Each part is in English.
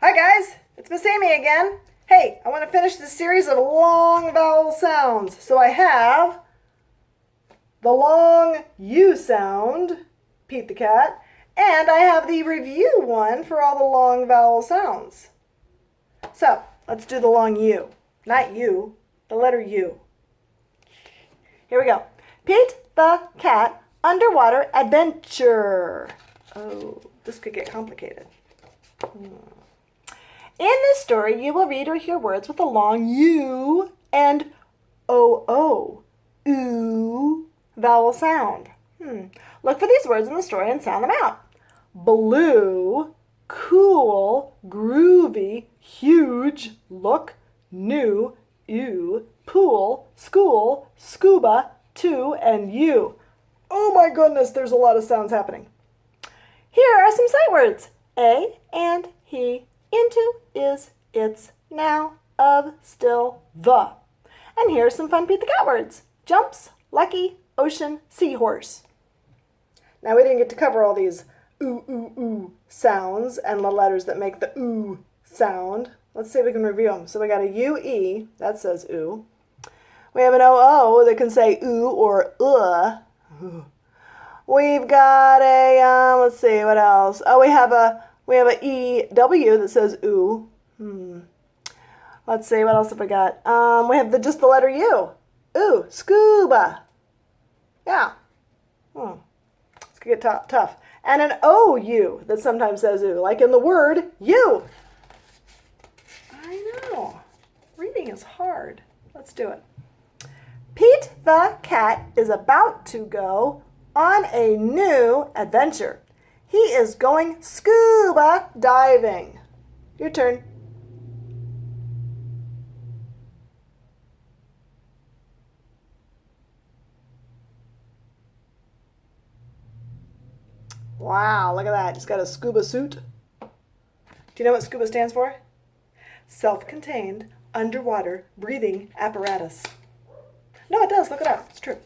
Hi guys, it's Miss Amy again. Hey, I want to finish this series of long vowel sounds. So I have the long U sound, Pete the cat, and I have the review one for all the long vowel sounds. So let's do the long U. Not U, the letter U. Here we go. Pete the cat, underwater adventure. Oh, this could get complicated. In this story, you will read or hear words with a long U and O-O, oo, vowel sound. Look for these words in the story and sound them out. Blue, cool, groovy, huge, look, new, ew, pool, school, scuba, to, and you. Oh my goodness, there's a lot of sounds happening. Here are some sight words. A and he, into, is, it's, now, of, still, the. And here's some fun Pete the Cat words. Jumps, lucky, ocean, seahorse. Now we didn't get to cover all these ooh, ooh, ooh sounds and the letters that make the ooh sound. Let's see if we can review them. So we got a U-E, that says ooh. We have an O-O that can say ooh or We've got a, let's see, what else? Oh, we have a E-W that says ooh. Let's see, what else have we got? We have just the letter U. Ooh, scuba. Yeah. It's going to get tough. And an O-U that sometimes says ooh, like in the word you. I know. Reading is hard. Let's do it. Pete the cat is about to go on a new adventure. He is going scuba diving. Your turn. Wow, look at that. Just got a scuba suit. Do you know what scuba stands for? Self-contained, underwater, breathing apparatus. No, it does. Look it up. It's true.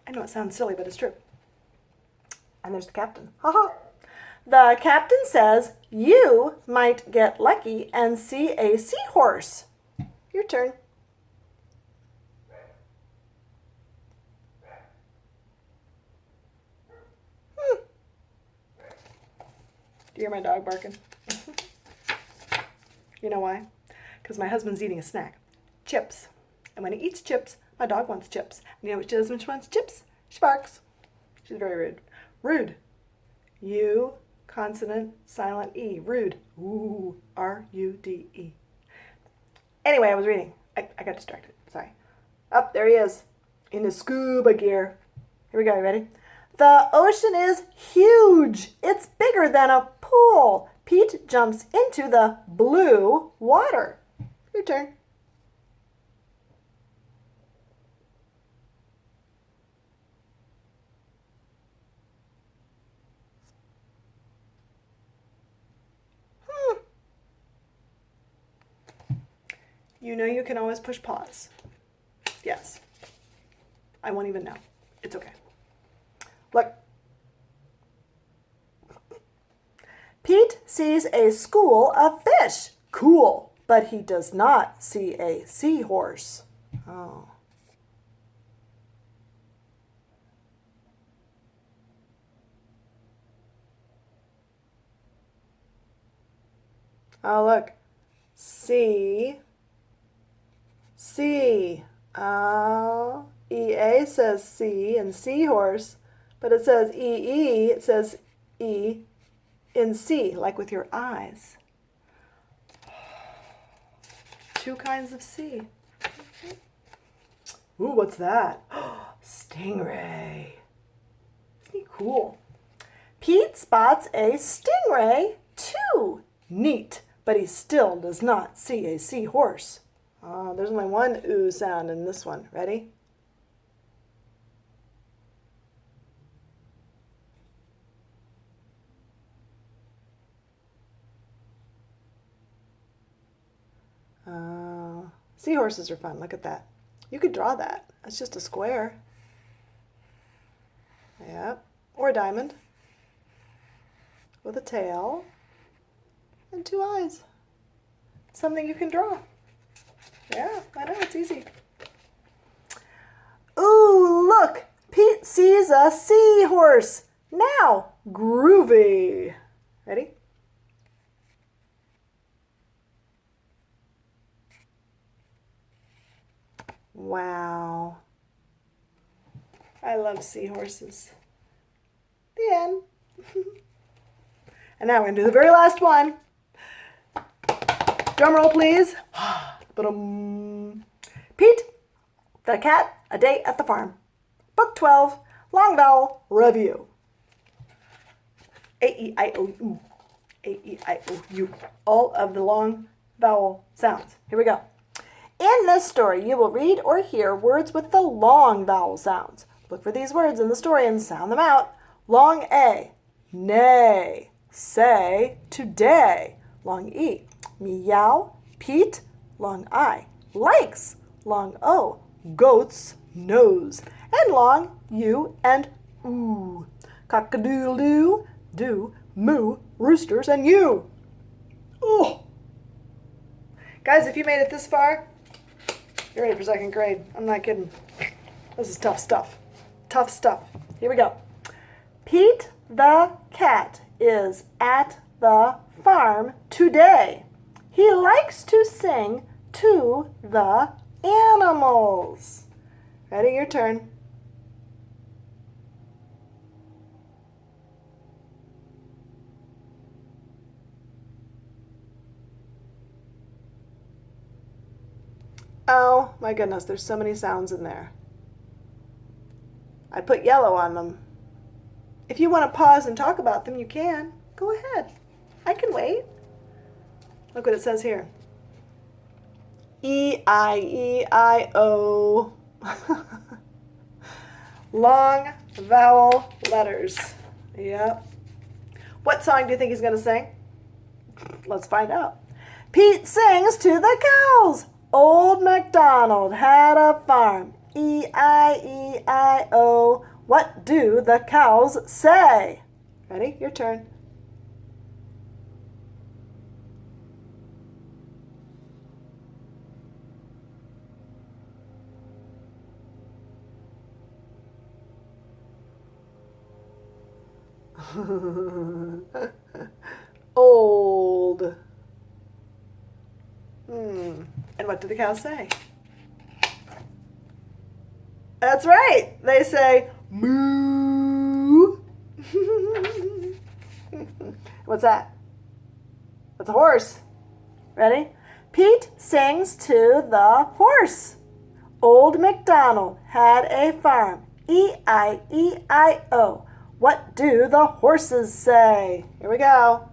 I know it sounds silly, but it's true. And there's the captain. Ha-ha. The captain says you might get lucky and see a seahorse. Your turn. Do you hear my dog barking? You know why? Because my husband's eating a snack. Chips. And when he eats chips, my dog wants chips. And you know what she does when she wants chips? She barks. She's very rude. Rude. U, consonant, silent E. Rude. Ooh, R-U-D-E. Anyway, I was reading. I got distracted. Sorry. Up, there he is. In his scuba gear. Here we go. You ready? The ocean is huge. It's bigger than a pool. Pete jumps into the blue water. Your turn. You know you can always push pause. Yes. I won't even know. It's okay. Look. Pete sees a school of fish. Cool. But he does not see a seahorse. Oh. Oh, look. See. E-A says C and seahorse, but it says E-E, it says E in C, like with your eyes. Two kinds of C. Ooh, what's that? Stingray. Isn't he cool? Pete spots a stingray too. Neat, but he still does not see a seahorse. Oh, there's only one ooh sound in this one. Ready? Seahorses are fun. Look at that. You could draw that. That's just a square. Yep. Or a diamond with a tail and two eyes. something you can draw. Yeah, I know, it's easy. Ooh, look! Pete sees a seahorse. Now, groovy. Ready? Wow. I love seahorses. The end. And now we're going to do the very last one. Drum roll, please. Pete, the cat, a day at the farm. Book 12, long vowel review. A-E-I-O-U. A-E-I-O-U. All of the long vowel sounds. Here we go. In this story, you will read or hear words with the long vowel sounds. Look for these words in the story and sound them out. Long A, nay. Say, today. Long E, meow. Pete, long I. Likes, long O. Goats, nose. And long U and oo. Cock-a-doodle-doo, do, moo, roosters, and you. Oh! Guys, if you made it this far, you're ready for second grade. I'm not kidding. This is tough stuff. Tough stuff. Here we go. Pete the cat is at the farm today. He likes to sing to the animals. Ready? Your turn. Oh my goodness, there's so many sounds in there. I put yellow on them. If you want to pause and talk about them, you can. Go ahead. I can wait. Look what it says here. E-I-E-I-O. Long vowel letters. Yep. What song do you think he's going to sing? Let's find out. Pete sings to the cows. Old MacDonald had a farm. E-I-E-I-O. What do the cows say? Ready? Your turn. Old. And what do the cows say? That's right. They say moo. What's that? That's a horse. Ready? Pete sings to the horse. Old MacDonald had a farm. E-I-E-I-O. What do the horses say? Here we go.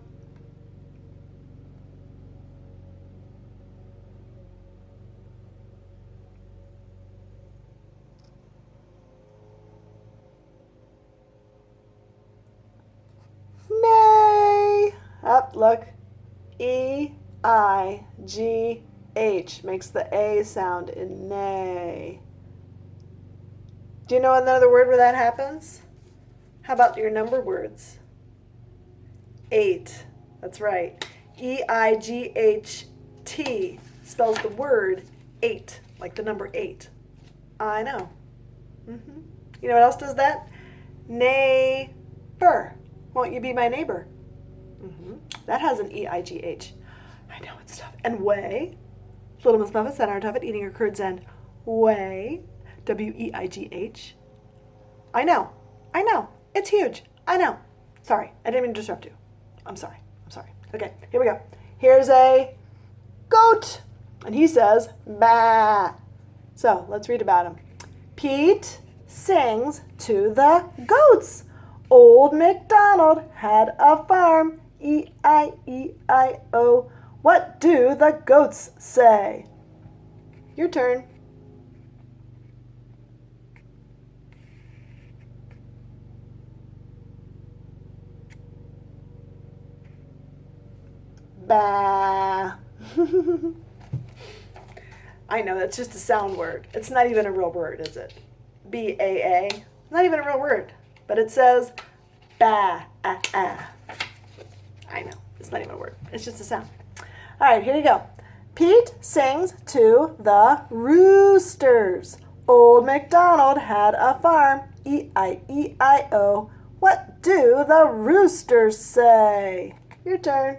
Neigh. Up, look. E-I-G-H makes the A sound in neigh. Do you know another word where that happens? How about your number words? 8. That's right. E-I-G-H-T spells the word 8, like the number 8. I know. You know what else does that? Neighbor. Won't you be my neighbor? That has an E-I-G-H. I know, it's tough. And weigh. Little Miss Muffet sat on top of it eating her curds and weigh. W-E-I-G-H. I know. It's huge. I know. Sorry, I didn't mean to disrupt you. I'm sorry. Okay, here we go. Here's a goat. And he says, bah. So, let's read about him. Pete sings to the goats. Old MacDonald had a farm. E-I-E-I-O. What do the goats say? Your turn. Bah. I know, that's just a sound word. It's not even a real word, is it? B-A-A. Not even a real word. But it says ba-ah-ah. I know, it's not even a word. It's just a sound. All right, here you go. Pete sings to the roosters. Old MacDonald had a farm, E-I-E-I-O. What do the roosters say? Your turn.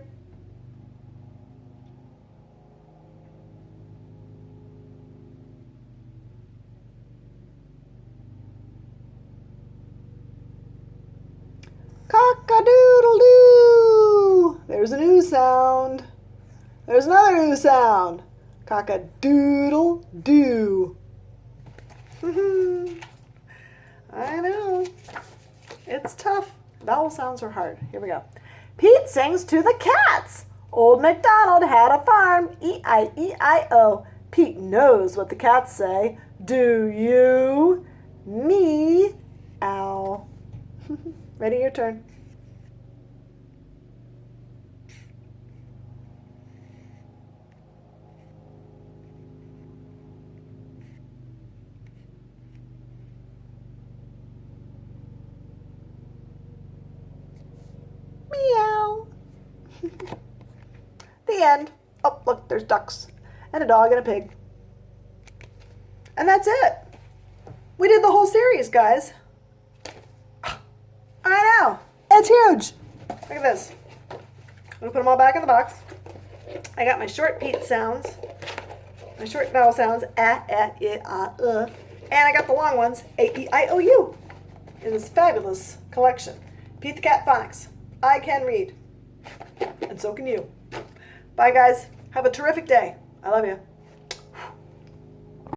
Cock-a-doodle-doo. There's an oo sound. There's another oo sound. Cock-a-doodle-doo. I know. It's tough. Vowel sounds are hard. Here we go. Pete sings to the cats. Old MacDonald had a farm. E-I-E-I-O. Pete knows what the cats say. Do you? Me-ow. Ready, your turn. Meow. The end. Oh, look, there's ducks and a dog and a pig. And that's it. We did the whole series, guys. I know. It's huge. Look at this. I'm going to put them all back in the box. I got my short Pete sounds, my short vowel sounds, and I got the long ones, A-E-I-O-U, in this fabulous collection. Pete the Cat Phonics. I can read, and so can you. Bye, guys. Have a terrific day. I love you.